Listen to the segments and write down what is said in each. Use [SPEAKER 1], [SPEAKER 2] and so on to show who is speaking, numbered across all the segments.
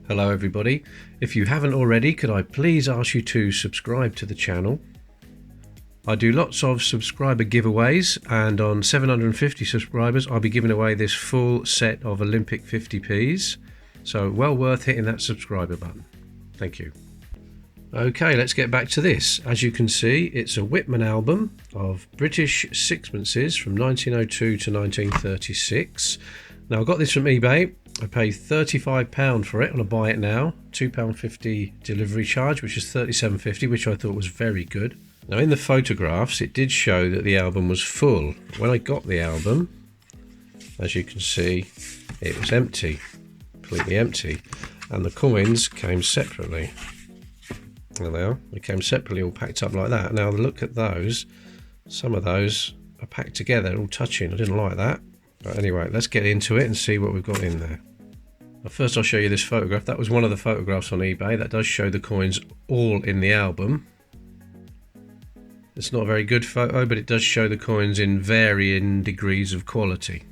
[SPEAKER 1] Hello everybody. If you haven't already, could I please ask you to subscribe to the channel? I do lots of subscriber giveaways, and on 750 subscribers I'll be giving away this full set of Olympic 50p's, so well worth hitting that subscriber button. Thank you. Okay, let's get back to this. As you can see, it's a Whitman album of British sixpences from 1902 to 1936. Now I got this from eBay. I paid £35 for it on a buy it now, £2.50 delivery charge, which is £37.50, which I thought was very good. Now in the photographs it did show that the album was full. When I got the album, as you can see, it was empty, completely empty, and the coins came separately. There they are, they came separately, all packed up like that. Now look at those, some of those are packed together, all touching. I didn't like that. But anyway, let's get into it and see what we've got in there. Well, first I'll show you this photograph. That was one of the photographs on eBay. That does show the coins all in the album. It's not a very good photo, but it does show the coins in varying degrees of quality.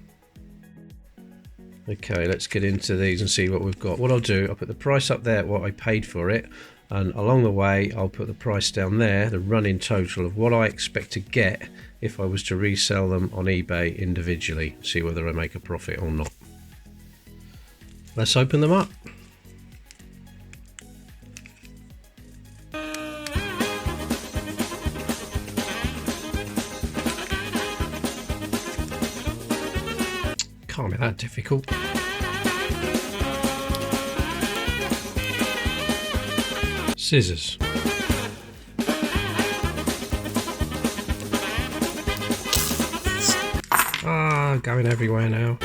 [SPEAKER 1] Okay, let's get into these and see what we've got. What I'll do, I'll put the price up there, what I paid for it, and along the way I'll put the price down there, the running total of what I expect to get if I was to resell them on eBay individually, see whether I make a profit or not. Let's open them up. Can't be that difficult. Scissors. Going everywhere now.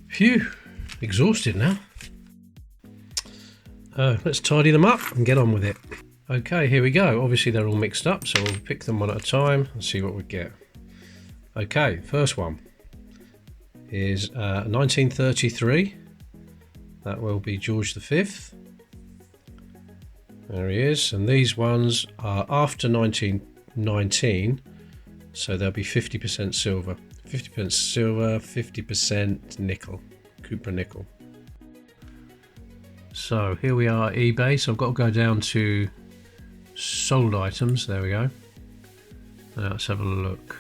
[SPEAKER 1] Phew, exhausted now. Let's tidy them up and get on with it. Okay, here we go. Obviously they're all mixed up, so we'll pick them one at a time and see what we get. Okay, first one is 1933. That will be George V. There he is, and these ones are after 1919, so they'll be 50% silver. 50% silver, 50% nickel, copper nickel. So here we are, eBay. So I've got to go down to sold items. There we go. Now let's have a look.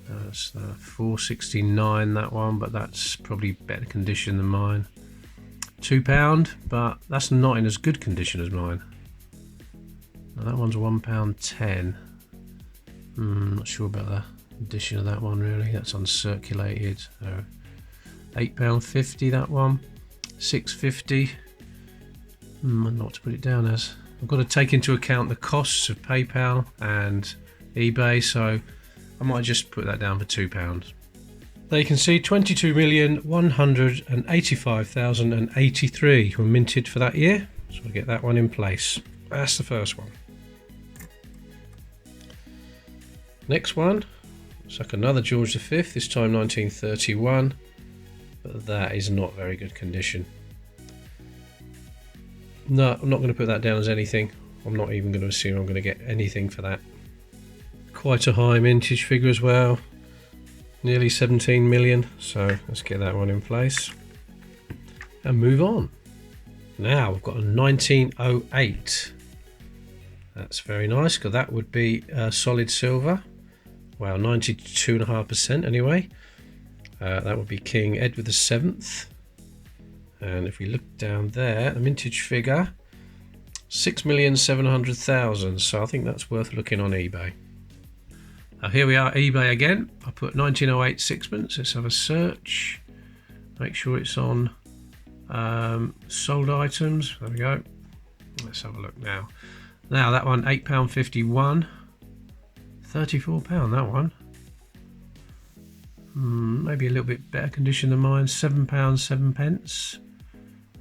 [SPEAKER 1] That's $4.69, that one, but that's probably better condition than mine. £2, but that's not in as good condition as mine. Now that one's £1.10. Not sure about the condition of that one really. That's uncirculated. So £8.50 that one. £6.50. I don't know what to put it down as. I've got to take into account the costs of PayPal and eBay, so I might just put that down for £2. There you can see 22,185,083 were minted for that year, so we'll get that one in place. That's the first one. Next one, looks like another George V, this time 1931, but that is not very good condition. No, I'm not going to put that down as anything. I'm not even going to assume I'm going to get anything for that. Quite a high mintage figure as well, nearly 17 million, so let's get that one in place and move on. Now we've got a 1908. That's very nice, because that would be solid silver. Wow, 92.5% anyway. That would be King Edward VII. And if we look down there, the mintage figure, 6,700,000. So I think that's worth looking on eBay. Here we are, eBay again. I put 1908 sixpence. Let's have a search. Make sure it's on sold items. There we go. Let's have a look now. Now that one, £8.51. £34 that one. Maybe a little bit better condition than mine. £7.07.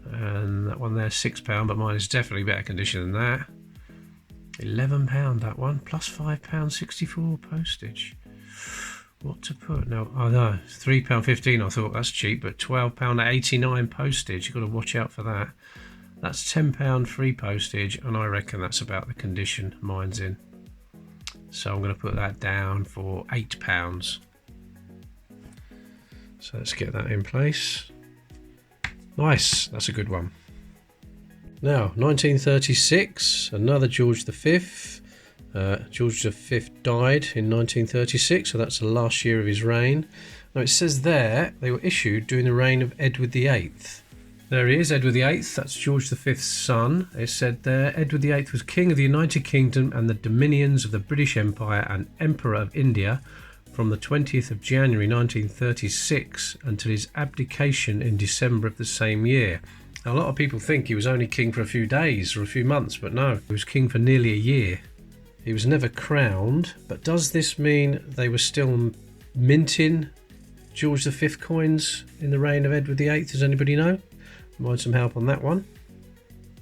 [SPEAKER 1] And that one there, £6, but mine is definitely better condition than that. £11 that one, plus £5.64 postage. what to put now. Oh no, £3.15. I thought that's cheap, but £12.89 postage. You've got to watch out for that. That's £10 free postage, and I reckon that's about the condition mine's in. So I'm going to put that down for £8. So let's get that in place. Nice, that's a good one. Now, 1936, another George V. George V died in 1936, so that's the last year of his reign. Now it says there they were issued during the reign of Edward VIII. There he is, Edward VIII, that's George V's son. It said there, Edward VIII was King of the United Kingdom and the Dominions of the British Empire and Emperor of India from the 20th of January 1936 until his abdication in December of the same year. Now, a lot of people think he was only king for a few days or a few months, but no, he was king for nearly a year. He was never crowned, but does this mean they were still minting George V coins in the reign of Edward VIII? Does anybody know? Mind some help on that one.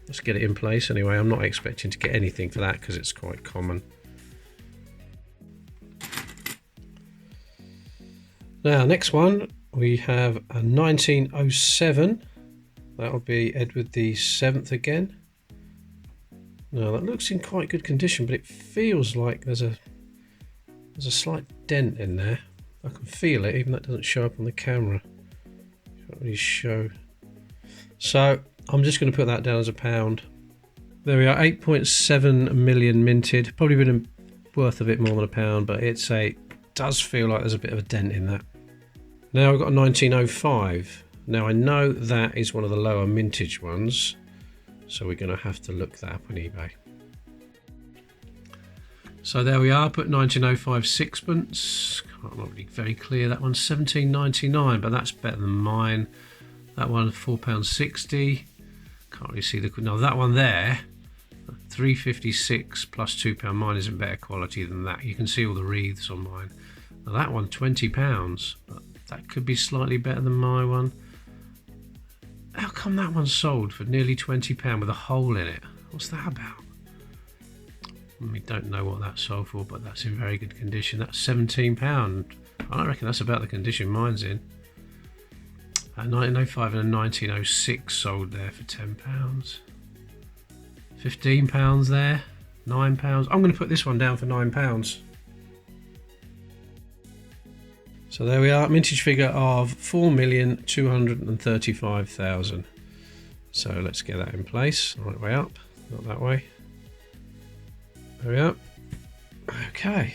[SPEAKER 1] Let's get it in place anyway. I'm not expecting to get anything for that because it's quite common. Now, next one, we have a 1907. That'll be Edward VII again. Now, that looks in quite good condition, but it feels like there's a slight dent in there. I can feel it, even though it doesn't show up on the camera. Can't really show. So I'm just going to put that down as £1. There we are, 8.7 million minted. Probably been worth a bit more than £1, but does feel like there's a bit of a dent in that. Now we've got a 1905. Now I know that is one of the lower mintage ones, so we're going to have to look that up on eBay. So there we are, put 1905 sixpence. Can't not really very clear. That one's £17.99, but that's better than mine. That one £4.60. Can't really see the. No, that one there, £3.56 plus £2. Mine is in better quality than that. You can see all the wreaths on mine. Now that one £20, but that could be slightly better than my one. How come that one sold for nearly £20 with a hole in it? What's that about? We don't know what that sold for, but that's in very good condition. That's £17. I reckon that's about the condition mine's in. A 1905 and a 1906 sold there for £10. £15 there. £9. I'm going to put this one down for £9. So there we are, mintage figure of 4,235,000. So let's get that in place. Right way up, not that way. There we are. Okay.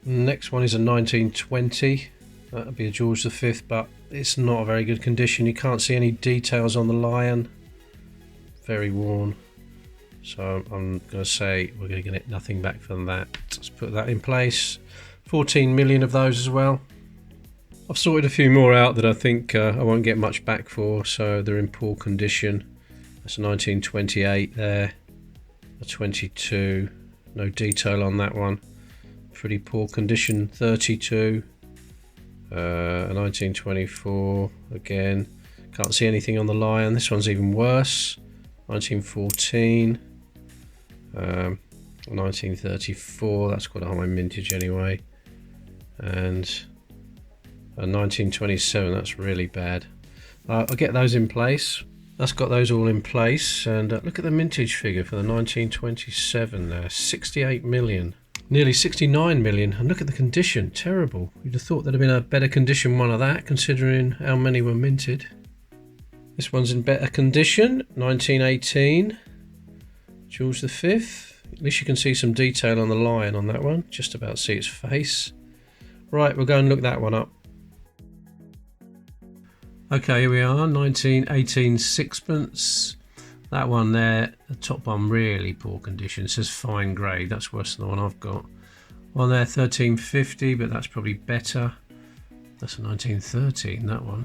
[SPEAKER 1] Next one is a 1920. That'll be a George V, but it's not a very good condition. You can't see any details on the lion. Very worn. So I'm going to say we're going to get nothing back from that. Let's put that in place. 14 million of those as well. I've sorted a few more out that I think I won't get much back for, so they're in poor condition. That's a 1928 there. A 22. No detail on that one. Pretty poor condition. 32. A 1924 again. Can't see anything on the lion. This one's even worse. 1914. 1934. That's quite a high mintage anyway. And a 1927. That's really bad. I'll get those in place. That's got those all in place. And look at the mintage figure for the 1927 there. 68 million. Nearly 69 million, and look at the condition, terrible. You'd have thought there'd have been a better condition one of that, considering how many were minted. This one's in better condition, 1918, George V. At least you can see some detail on the lion on that one, just about see its face. Right, we'll go and look that one up. Okay, here we are, 1918 sixpence. That one there, the top one, really poor condition. It says fine grade. That's worse than the one I've got. One there, 1350, but that's probably better. That's a 1913, that one.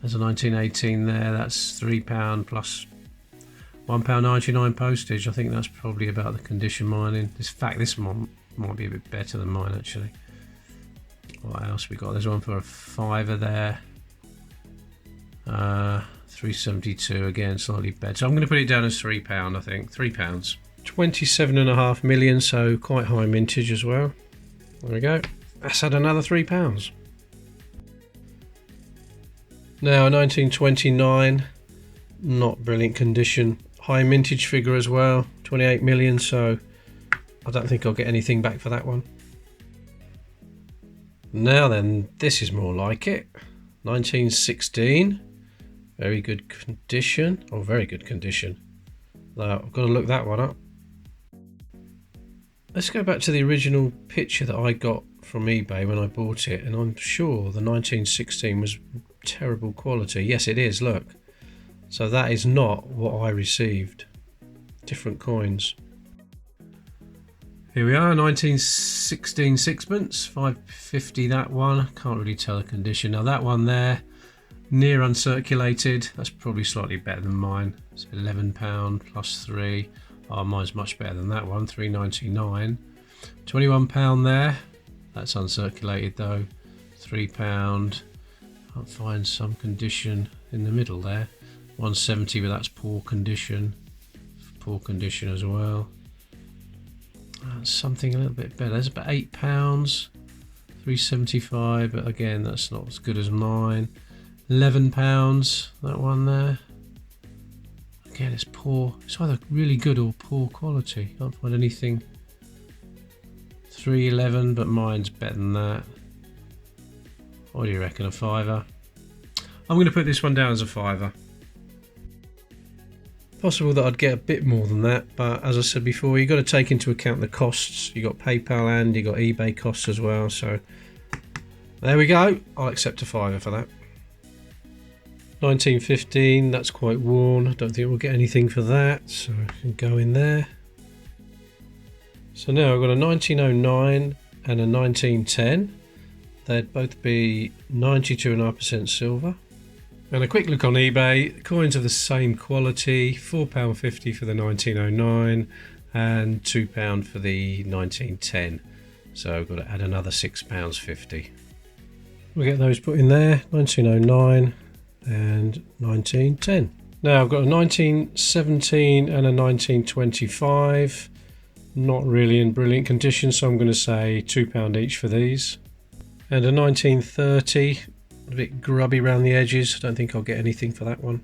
[SPEAKER 1] There's a 1918 there. That's £3 plus £1.99 postage. I think that's probably about the condition mine in. In fact, this one might be a bit better than mine, actually. What else we got? There's one for a £5 there. 372 again, slightly better. So I'm going to put it down as £3, I think. £3. 27.5 million, so quite high mintage as well. There we go. That's had another £3. Now 1929, not brilliant condition. High mintage figure as well, 28 million, so I don't think I'll get anything back for that one. Now then, this is more like it. 1916, very good condition, or very good condition. Now, I've got to look that one up. Let's go back to the original picture that I got from eBay when I bought it, and I'm sure the 1916 was terrible quality. Yes, it is, look. So that is not what I received. Different coins. Here we are, 1916 sixpence, 5.50 that one. Can't really tell the condition. Now that one there, near uncirculated. That's probably slightly better than mine. It's £11 plus 3. Oh, mine's much better than that one, £3.99. £21 there. That's uncirculated though. £3. Can't find some condition in the middle there. 170, but that's poor condition. Poor condition as well. Something a little bit better. There's about £8, 375, but again that's not as good as mine. £11, that one there. Again, it's poor. It's either really good or poor quality. Can't find anything. 311, but mine's better than that. What do you reckon, a fiver? I'm going to put this one down as a fiver. Possible that I'd get a bit more than that, but as I said before, you've got to take into account the costs. You've got PayPal and you've got eBay costs as well, so there we go. I'll accept a fiver for that. 1915, that's quite worn. I don't think we'll get anything for that, so I can go in there. So now I've got a 1909 and a 1910. They'd both be 92.5% silver. And a quick look on eBay, coins of the same quality, £4.50 for the 1909 and £2 for the 1910. So I've got to add another £6.50. We'll get those put in there, 1909 and 1910. Now I've got a 1917 and a 1925. Not really in brilliant condition, so I'm going to say £2 each for these. And a 1930. A bit grubby around the edges. I don't think I'll get anything for that one.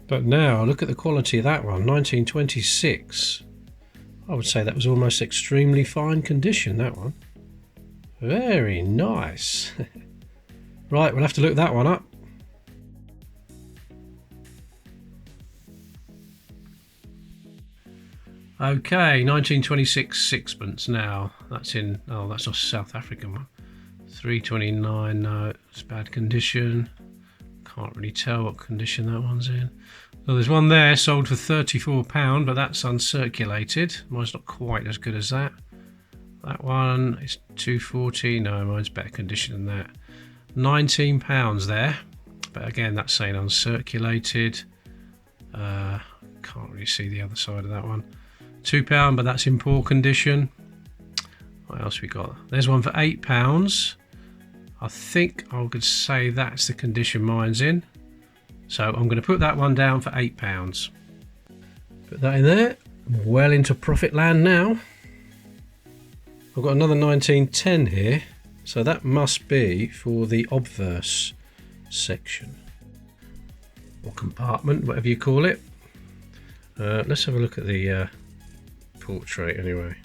[SPEAKER 1] But now look at the quality of that one. 1926. I would say that was almost extremely fine condition, that one. Very nice. Right, we'll have to look that one up. Okay, 1926 sixpence now. That's in, oh, that's a South African one. 329, no, it's bad condition. Can't really tell what condition that one's in. Well, there's one there sold for £34, but that's uncirculated. Mine's not quite as good as that. That one is 240. No, mine's better condition than that. £19 there, but again, that's saying uncirculated. Can't really see the other side of that one. £2, but that's in poor condition. What else we got? There's one for £8. I think I could say that's the condition mine's in. So I'm going to put that one down for £8. Put that in there. I'm well into profit land now. I've got another 1910 here. So that must be for the obverse section. Or compartment, whatever you call it. Let's have a look at the portrait anyway.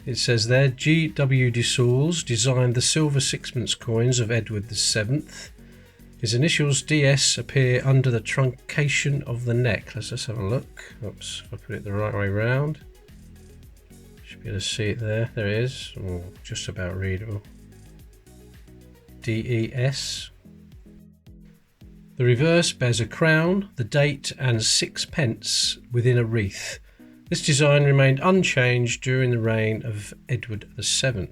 [SPEAKER 1] It says there, G.W. de Saules designed the silver sixpence coins of Edward VII. His initials DS appear under the truncation of the neck. Let's just have a look. Oops, if I put it the right way round. Should be able to see it there. There it is. Oh, just about readable. DES. The reverse bears a crown, the date and 6 within a wreath. This design remained unchanged during the reign of Edward VII.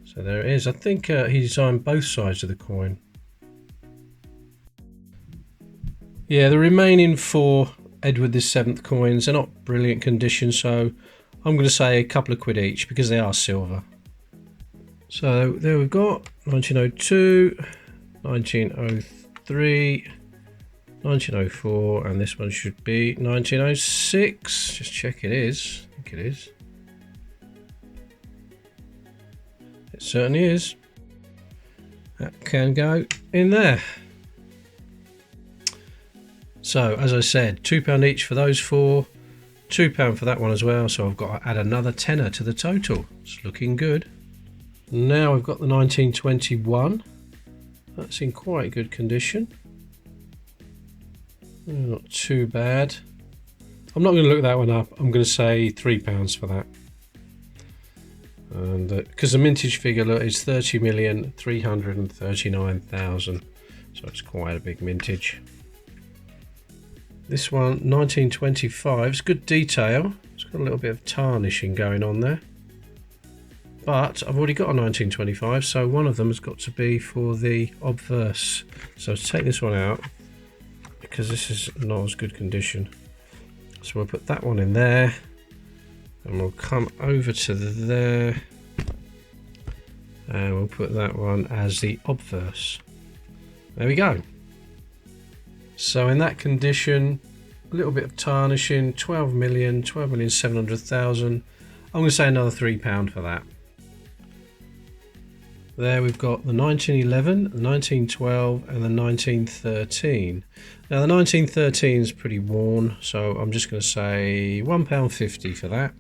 [SPEAKER 1] So there it is. I think he designed both sides of the coin. Yeah, the remaining 4 Edward VII coins are not brilliant condition, so I'm going to say a couple of quid each because they are silver. So there we've got 1902, 1903, 1904, and this one should be 1906. Just check it is. I think it is. It certainly is. That can go in there. So, as I said, £2 each for those four, £2 for that one as well. So I've got to add another tenner to the total. It's looking good. Now we've got the 1921. That's in quite good condition. Not too bad. I'm not going to look that one up. I'm going to say £3 for that. And because the mintage figure is 30,339,000, so it's quite a big mintage. This one, 1925, it's good detail. It's got a little bit of tarnishing going on there. But I've already got a 1925, so one of them has got to be for the obverse. So let's take this one out, because this is not as good condition. So we'll put that one in there, and we'll come over to there, and we'll put that one as the obverse. There we go. So in that condition, a little bit of tarnishing, 12,700,000. I'm going to say another £3 for that. There we've got the 1911, the 1912 and the 1913. Now the 1913 is pretty worn, so I'm just going to say £1.50 for that.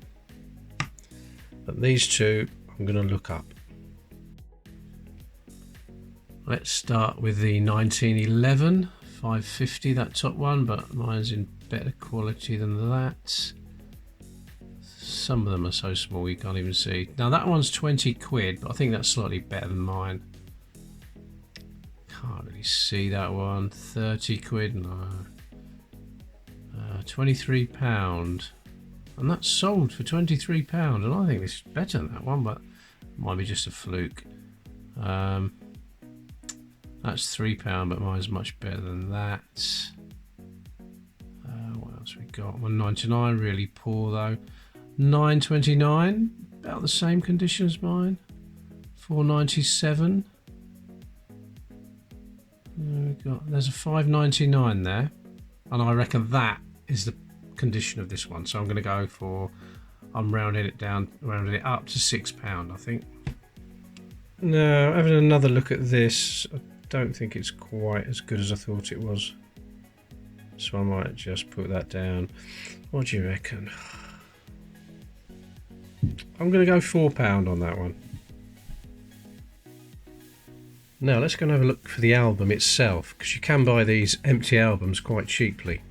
[SPEAKER 1] But these two I'm going to look up. Let's start with the 1911, 550, that top one, but mine's in better quality than that. Some of them are so small you can't even see. Now that one's 20 quid, but I think that's slightly better than mine. Can't really see that one. 30 quid, no. £23. And that's sold for £23, and I think this is better than that one, but it might be just a fluke. That's £3, but mine's much better than that. What else we got? 199, really poor though. 929, about the same condition as mine. 497. There's a 599 there, and I reckon that is the condition of this one. So I'm going to go for, I'm rounding it up to £6, I think. Now, having another look at this, I don't think it's quite as good as I thought it was. So I might just put that down. What do you reckon? I'm going to go £4 on that one. Now let's go and have a look for the album itself, because you can buy these empty albums quite cheaply.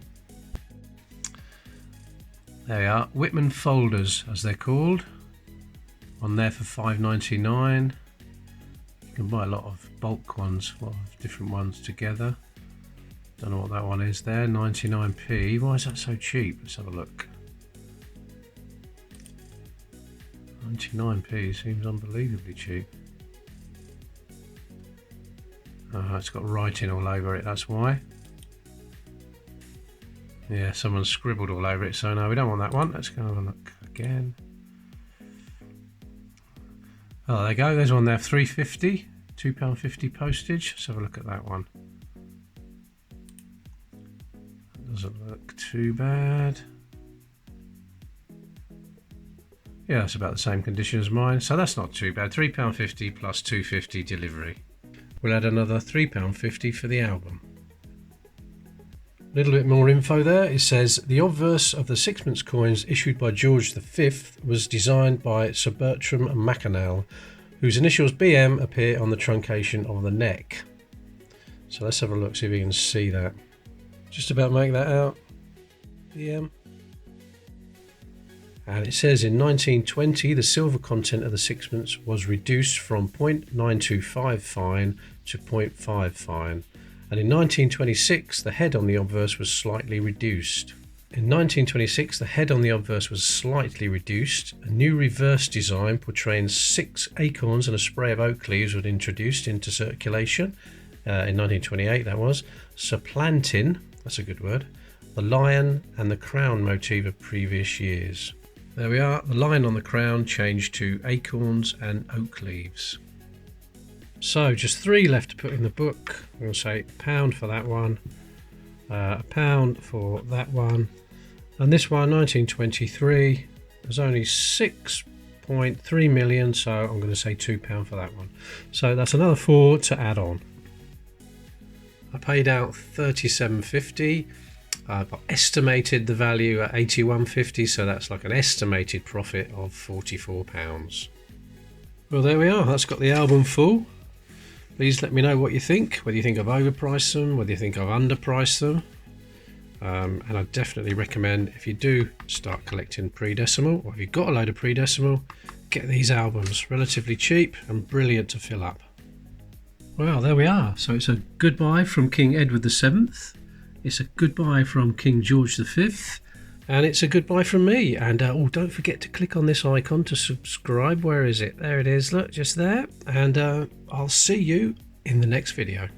[SPEAKER 1] There we are, Whitman folders as they're called, on there for £5.99. You can buy a lot of bulk ones, a lot of different ones together. Don't know what that one is there, 99p. Why is that so cheap? Let's have a look. 99p seems unbelievably cheap. It's got writing all over it, that's why. Yeah, someone scribbled all over it, so no, we don't want that one. Let's go and have a look again. Oh, there you go, there's one there, £3.50, £2.50 postage. Let's have a look at that one. Doesn't look too bad. Yeah, that's about the same condition as mine, so that's not too bad. £3.50 plus £2.50 delivery. We'll add another £3.50 for the album. A little bit more info there. It says the obverse of the sixpence coins issued by George V was designed by Sir Bertram Mackennal, whose initials BM appear on the truncation of the neck. So let's have a look, see if we can see that. Just about make that out. BM. And it says in 1920 the silver content of the sixpence was reduced from 0.925 fine to 0.5 fine, and in 1926 the head on the obverse was slightly reduced. In 1926 the head on the obverse was slightly reduced. A new reverse design portraying 6 acorns and a spray of oak leaves was introduced into circulation in 1928, that was, supplanting, that's a good word, the lion and the crown motif of previous years. There we are, the line on the crown changed to acorns and oak leaves. So just 3 left to put in the book. I'm going to say £1 for that one. £1 for that one, and this one 1923 was only 6.3 million, so I'm going to say £2 for that one. So that's another 4 to add on. I paid out £37.50. I've estimated the value at £81.50, so that's like an estimated profit of £44. Well, there we are. That's got the album full. Please let me know what you think, whether you think I've overpriced them, whether you think I've underpriced them. And I definitely recommend, if you do start collecting pre-decimal, or if you've got a load of pre-decimal, get these albums. Relatively cheap and brilliant to fill up. Well, there we are. So it's a goodbye from King Edward VII. It's a goodbye from King George V. And it's a goodbye from me. And don't forget to click on this icon to subscribe. Where is it? There it is. Look, just there. And I'll see you in the next video.